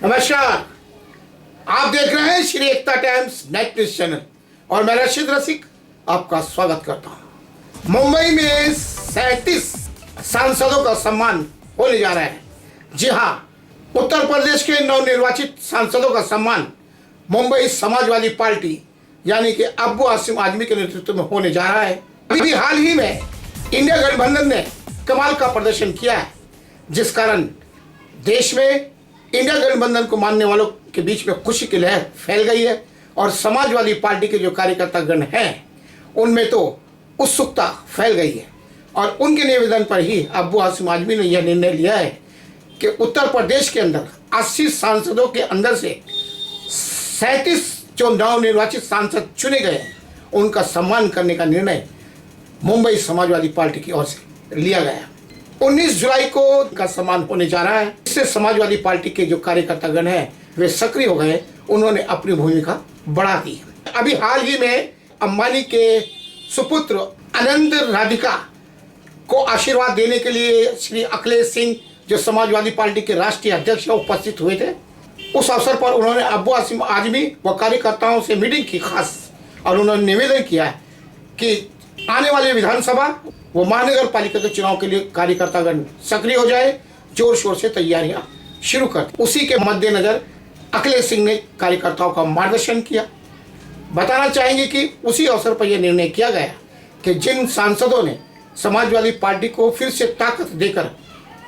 नमस्कार, आप देख रहे हैं श्री एकता टाइम्स नेट न्यूज चैनल और मैं रशीद रसिक आपका स्वागत करता हूं। मुंबई में 37 सांसदों का सम्मान होने जा रहा है। जी हां, उत्तर प्रदेश के नवनिर्वाचित सांसदों का सम्मान मुंबई समाजवादी पार्टी यानी कि अब्बू आसिम आजमी के नेतृत्व में होने जा रहा है। अभी हाल ही में इंडिया गठबंधन ने कमाल का प्रदर्शन किया है, जिस कारण देश में इंडिया गठबंधन को मानने वालों के बीच में खुशी की लहर फैल गई है और समाजवादी पार्टी के जो कार्यकर्तागण हैं उनमें तो उत्सुकता फैल गई है। और उनके निवेदन पर ही अब्बू आसिम आजमी ने यह निर्णय लिया है कि उत्तर प्रदेश के अंदर 80 सांसदों के अंदर से 37 जो नवनिर्वाचित सांसद चुने गए हैं उनका सम्मान करने का निर्णय मुंबई समाजवादी पार्टी की ओर से लिया गया है। 19 जुलाई को उनका सम्मान होने जा रहा है। इससे समाजवादी पार्टी के जो कार्यकर्तागण हैं वे सक्रिय हो गए, उन्होंने अपनी भूमिका बढ़ा दी। अभी हाल ही में अंबानी के सुपुत्र आनंद राधिका को आशीर्वाद देने के लिए श्री अखिलेश सिंह जो समाजवादी पार्टी के राष्ट्रीय अध्यक्ष उपस्थित हुए थे। उस अवसर पर उन्होंने अब्बू आसिम आजमी व कार्यकर्ताओं से मीटिंग की खास, और उन्होंने निवेदन किया है कि आने वाले विधानसभा व महानगर पालिका के चुनाव के लिए कार्यकर्तागण सक्रिय हो जाए, जोर शोर से तैयारियां शुरू कर। उसी के मद्देनजर अखिलेश सिंह ने कार्यकर्ताओं का मार्गदर्शन किया। बताना चाहेंगे कि उसी अवसर पर यह निर्णय किया गया कि जिन सांसदों ने समाजवादी पार्टी को फिर से ताकत देकर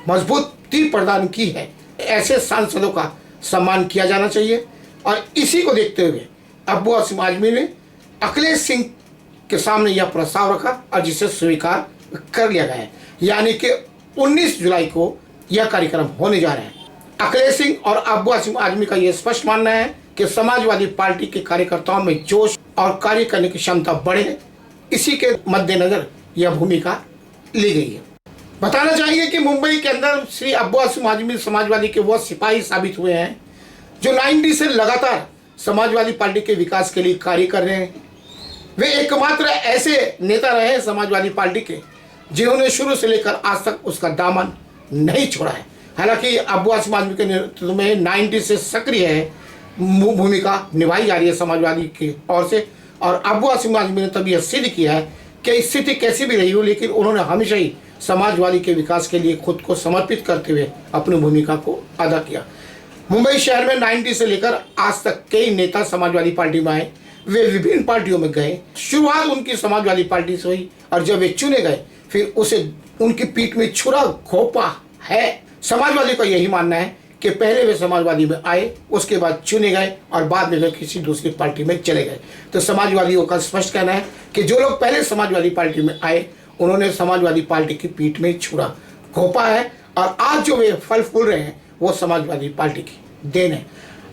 मजबूती प्रदान की है, ऐसे सांसदों का सम्मान किया जाना चाहिए। और इसी को देखते हुए अब्बू आसिम आजमी ने अखिलेश सिंह के सामने यह प्रस्ताव रखा और जिसे स्वीकार कर लिया गया है। यानी कि 19 जुलाई को यह कार्यक्रम होने जा रहा है। अखिलेश सिंह और अब्बू आसिम आजमी का यह स्पष्ट मानना है कि समाजवादी पार्टी के कार्यकर्ताओं में जोश और कार्य करने की क्षमता बढ़े, इसी के मद्देनजर यह भूमिका ली गई है। बताना चाहिए कि मुंबई के अंदर श्री अब्बू आसिम आजमी समाजवादी के वह सिपाही साबित हुए हैं जो 90 से लगातार समाजवादी पार्टी के विकास के लिए कार्य कर रहे हैं। वे एकमात्र ऐसे नेता रहे समाजवादी पार्टी के जिन्होंने शुरू से लेकर आज तक उसका दामन नहीं छोड़ा है। हालांकि अब्बू आसिम आजमी के नेतृत्व में 90 से सक्रिय है भूमिका निभाई जा रही है समाजवादी की ओर से। और अब्बू आसिम आजमी ने तब यह सिद्ध किया है कि स्थिति कैसी भी रही हो, लेकिन उन्होंने हमेशा ही समाजवादी के विकास के लिए खुद को समर्पित करते हुए अपनी भूमिका को अदा किया। मुंबई शहर में 90 से लेकर आज तक कई नेता समाजवादी पार्टी में आए, वे विभिन्न पार्टियों में गए। शुरुआत उनकी समाजवादी पार्टी से हुई और जब वे चुने गए फिर उसे उनकी पीठ में छुरा घोंपा है। समाजवादी का यही मानना है कि पहले वे समाजवादी में आए, उसके बाद चुने गए और बाद में वे किसी दूसरी पार्टी में चले गए। तो समाजवादियों का स्पष्ट कहना है कि जो लोग पहले समाजवादी पार्टी में आए उन्होंने समाजवादी पार्टी की पीठ में छुरा घोंपा है और आज जो वे फल फूल रहे हैं वो समाजवादी पार्टी की देन है।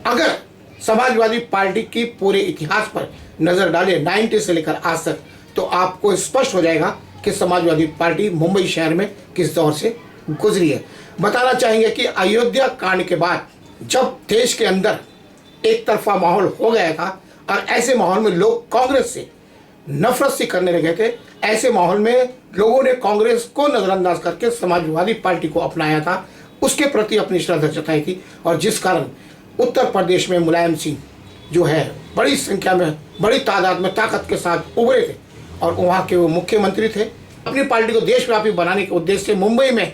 अगर समाजवादी पार्टी की पूरे इतिहास पर नजर डालें 90 से लेकर आज तक, तो आपको स्पष्ट हो जाएगा कि समाजवादी पार्टी मुंबई शहर में किस दौर से गुजरी है। बताना चाहेंगे कि अयोध्या कांड के बाद जब देश के अंदर एक तरफा माहौल हो गया था और ऐसे माहौल में लोग कांग्रेस से नफरत सी करने लगे थे, ऐसे माहौल में लोगों ने कांग्रेस को नजरअंदाज करके समाजवादी पार्टी को अपनाया था, उसके प्रति अपनी श्रद्धा जताई थी। और जिस कारण उत्तर प्रदेश में मुलायम सिंह जो है बड़ी संख्या में, बड़ी तादाद में ताकत के साथ उभरे थे और वहाँ के वो मुख्यमंत्री थे। अपनी पार्टी को देशव्यापी बनाने के उद्देश्य से मुंबई में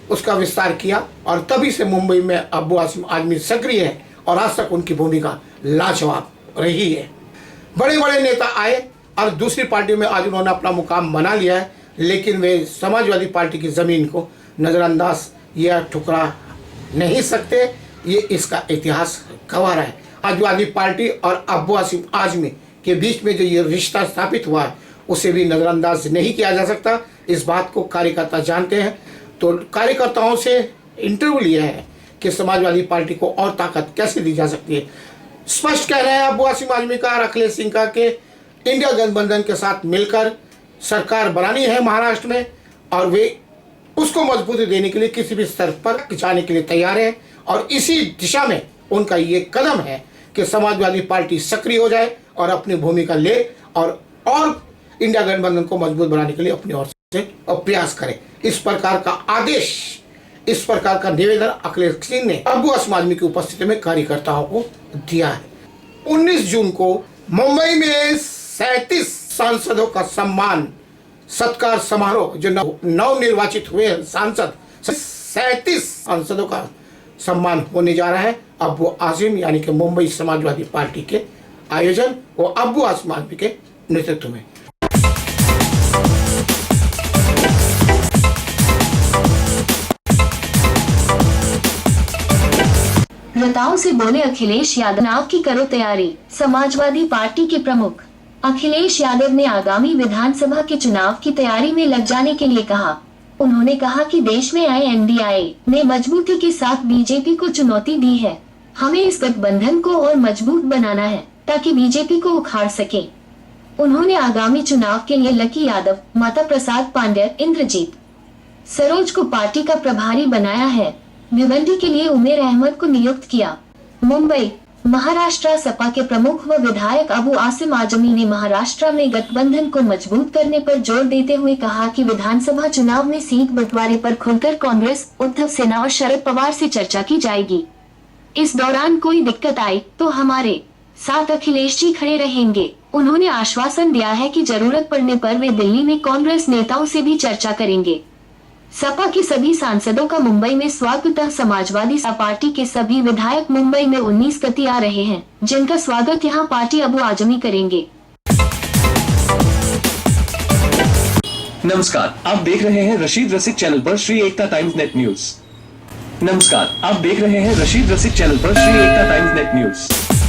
उसका विस्तार किया और तभी से मुंबई में अब्बू आसिम आजमी सक्रिय है और आज तक उनकी भूमिका लाजवाब रही है। बड़े बड़े नेता आए और दूसरी पार्टियों में आज उन्होंने अपना मुकाम बना लिया है, लेकिन वे समाजवादी पार्टी की ज़मीन को नज़रअंदाज या ठुकरा नहीं सकते। ये इसका इतिहास गवाह रहा है। समाजवादी पार्टी और अब्बू आसिम आजमी के बीच में जो ये रिश्ता स्थापित हुआ है उसे भी नज़रअंदाज नहीं किया जा सकता। इस बात को कार्यकर्ता जानते हैं। तो कार्यकर्ताओं से इंटरव्यू लिया है कि समाजवादी पार्टी को और ताकत कैसे दी जा सकती है। स्पष्ट कह रहे हैं अब्बू आसिम आजमी का और अखिलेश सिंह का कि इंडिया गठबंधन के साथ मिलकर सरकार बनानी है महाराष्ट्र में और वे उसको मजबूती देने के लिए किसी भी स्तर पर जाने के लिए तैयार है। और इसी दिशा में उनका ये कदम है कि समाजवादी पार्टी सक्रिय हो जाए और अपनी भूमिका ले और इंडिया गठबंधन को मजबूत बनाने के लिए अपनी ओर से प्रयास करे। इस प्रकार का आदेश इस प्रकार का निवेदन अखिलेश सिंह ने अबू आसिम आजमी की उपस्थिति में कार्यकर्ताओं को दिया है। 19 जून को मुंबई में 37 सांसदों का सम्मान सत्कार समारोह, जो नव निर्वाचित हुए सांसद 37 सांसदों का सम्मान होने जा रहा है अबू आसिम यानी कि मुंबई समाजवादी पार्टी के आयोजन और अबू आसिम आजमी के नेतृत्व में। नेताओं से बोले अखिलेश यादव, चुनाव की करो तैयारी। समाजवादी पार्टी के प्रमुख अखिलेश यादव ने आगामी विधानसभा के चुनाव की तैयारी में लग जाने के लिए कहा। उन्होंने कहा कि देश में INDI ने मजबूती के साथ बीजेपी को चुनौती दी है। हमें इस गठबंधन को और मजबूत बनाना है ताकि बीजेपी को उखाड़ सके। उन्होंने आगामी चुनाव के लिए लकी यादव, माता प्रसाद पांडेय, इंद्रजीत सरोज को पार्टी का प्रभारी बनाया है। भिवंडी के लिए उमेर अहमद को नियुक्त किया। मुंबई महाराष्ट्र सपा के प्रमुख व विधायक अबू आसिम आजमी ने महाराष्ट्र में गठबंधन को मजबूत करने पर जोर देते हुए कहा कि विधानसभा चुनाव में सीट बंटवारे पर खुलकर कांग्रेस, उद्धव सेना और शरद पवार से चर्चा की जाएगी। इस दौरान कोई दिक्कत आई तो हमारे साथ अखिलेश जी खड़े रहेंगे। उन्होंने आश्वासन दिया है कि जरूरत पड़ने पर वे दिल्ली में कांग्रेस नेताओं से भी चर्चा करेंगे। सपा के सभी सांसदों का मुंबई में स्वागत। समाजवादी पार्टी के सभी विधायक मुंबई में 19 गति आ रहे हैं, जिनका स्वागत यहां पार्टी अबू आजमी करेंगे। नमस्कार, आप देख रहे हैं रशीद रसिक चैनल पर श्री एकता टाइम्स नेट न्यूज। नमस्कार, आप देख रहे हैं रशीद रसिक चैनल पर श्री एकता टाइम्स नेट न्यूज।